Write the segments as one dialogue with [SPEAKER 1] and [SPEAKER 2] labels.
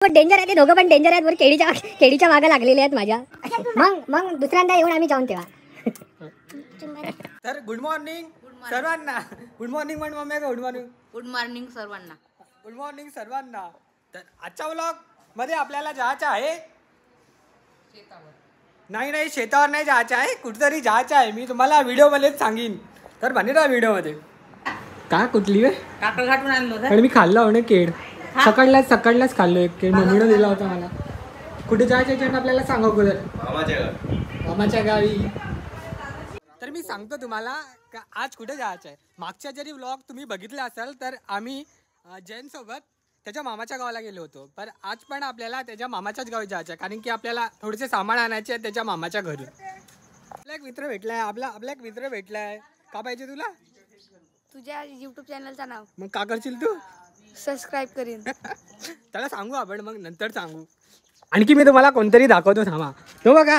[SPEAKER 1] Danger आहे ते दोघं पण डेंजर आहेत. वर केळीच्या मागे लागलेले आहेत माझ्या. मग दुसऱ्यांदा येऊन आम्ही जाऊन तेव्हा.
[SPEAKER 2] तर गुड मॉर्निंग सर्वांना. गुड मॉर्निंग म्हण mummy. Good morning.
[SPEAKER 3] Good morning सर्वांना.
[SPEAKER 2] गुड मॉर्निंग सर्वांना. तर आजच्या व्लॉग मध्ये आपल्याला जायचं आहे शेतावर. नाही शेतावर नाही जायचं आहे, कुठेतरी जायचं आहे. मी तुम्हाला व्हिडिओ मध्येच सांगेन. तर बने ना व्हिडिओ मध्ये का कुठली
[SPEAKER 3] काकड घाटून आणलो
[SPEAKER 2] आणि मी खाल्ला हो ना केड. सकाळलाच खाल्लो एक केड. मम्मीनं दिला होता मला. कुठे जायचं आपल्याला सांगा अगोदर. मामाच्या गावी. तर मी सांगतो तुम्हाला का आज कुठे जायचं आहे. मागच्या जरी व्लॉग तुम्ही बघितला असाल तर आम्ही जैन सोबत त्याच्या मामाच्या गावाला गेलो होतो. पण आज पण आपल्याला त्याच्या मामाच्याच गावी जायचं आहे, कारण की आपल्याला थोडेसे सामान आणायचे आहे त्याच्या मामाच्या घरून. आपला एक मित्र भेटलाय. आपला एक मित्र भेटलाय. का पाहिजे तुला?
[SPEAKER 4] तुझ्या YouTube चॅनलचं नाव.
[SPEAKER 2] मग का करशील तू?
[SPEAKER 4] सबस्क्राईब करीन.
[SPEAKER 2] त्याला सांगू आपण, मग नंतर सांगू. आणखी मी तुम्हाला कोणतरी दाखवतो थांबा. तो बघा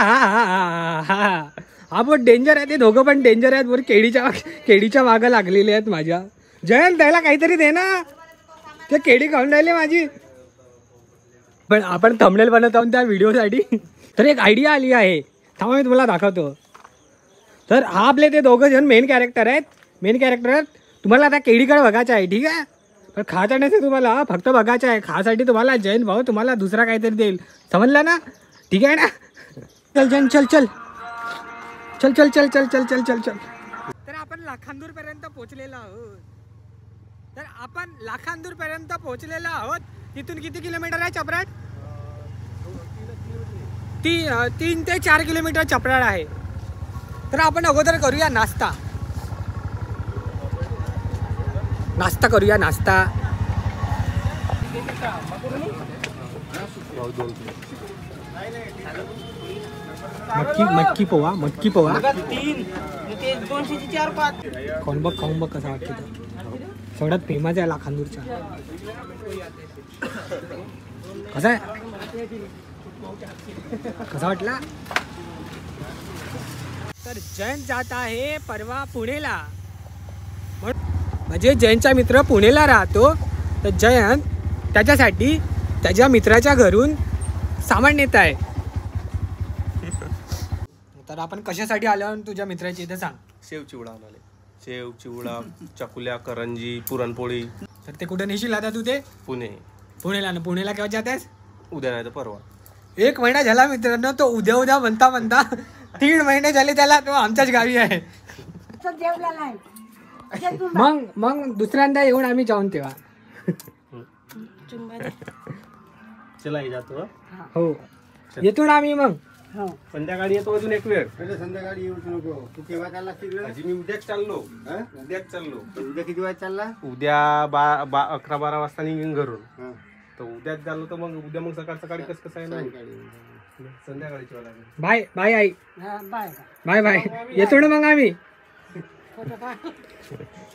[SPEAKER 2] हा बहुत डेंजर आहे. ते दोघं पण डेंजर आहेत. वर केळीच्या मागं लागलेले आहेत माझ्या. जयंत त्याला काहीतरी दे ना. ते केळी खाऊन राहिले माझी. पण आपण थंबनेल बनवत आहोत त्या व्हिडिओसाठी. तर एक आयडिया आली आहे, थांबा मी तुम्हाला दाखवतो. तर हा आपले ते दोघं जण मेन कॅरेक्टर आहेत. तुम्हाला आता केळीकडे बघायचं आहे, ठीक आहे. पण खायचं नाही तुम्हाला, फक्त बघायचं आहे. खासाठी तुम्हाला जैन भाऊ तुम्हाला दुसरा काहीतरी देईल, समजलं ना? ठीक आहे ना? चल जैन चल. तर आपण लाखांदूर पर्यंत पोहोचलेलो आहोत. तिथून किती किलोमीटर आहे चपराट? 3 ते 4 किलोमीटर चपराट आहे. तर आपण अगोदर करूया नाश्ता करूया. मटकी पोहा खाऊन बघ कसा वाटतं. सगळ्यात फेमस आहे लाखांदूरचा. कसा वाटला? तर जैन जात आहे परवा पुणेला. म्हणजे जैनचा मित्र पुणेला राहतो. तर जयंत त्याच्यासाठी त्याच्या मित्राच्या घरून सामान नेत आहे. तर आपण कशासाठी आलो तुझ्या मित्राची इथे सांग.
[SPEAKER 5] शेव चिवडा आणाले. शेव चिवडा, चकुल्या, करंजी, पुरणपोळी.
[SPEAKER 2] तर ते कुठे नेशील आता तू? ते पुणेला ना. पुणेला केव्हा जातेस?
[SPEAKER 5] उद्या नाही तर परवा.
[SPEAKER 2] 1 महिना झाला मित्रांनो. तो उद्या म्हणता 3 महिने झाले त्याला. तो आमच्याच गावी आहे. मग दुसऱ्यांदा येऊन आम्ही जाऊन तेव्हा.
[SPEAKER 5] चला जातो.
[SPEAKER 2] हो येतो ना आम्ही. मग
[SPEAKER 5] संध्याकाळी येतो अजून एक वेळ.
[SPEAKER 6] संध्याकाळी येऊ नको. तू केव्हा चालला?
[SPEAKER 5] मी उद्याच चाललो.
[SPEAKER 6] उद्या किती वाजता चालला?
[SPEAKER 5] उद्या 11-12 वाजता निघून घरून. तर उद्याच झालो तर मग उद्या सकाळी कसं आहे ना. संध्याकाळीची वाला.
[SPEAKER 2] बाय आई. बाय येतो ना मग आम्ही.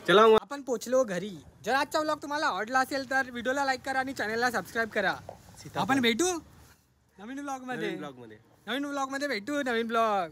[SPEAKER 5] चला
[SPEAKER 2] आपण पोचलो घरी. जर आजचा व्लॉग तुम्हाला आवडला असेल तर व्हिडिओला लाईक करा आणि चॅनलला सबस्क्राईब करा. आपण भेटू नवीन व्लॉग मध्ये भेटू. नवीन ब्लॉग.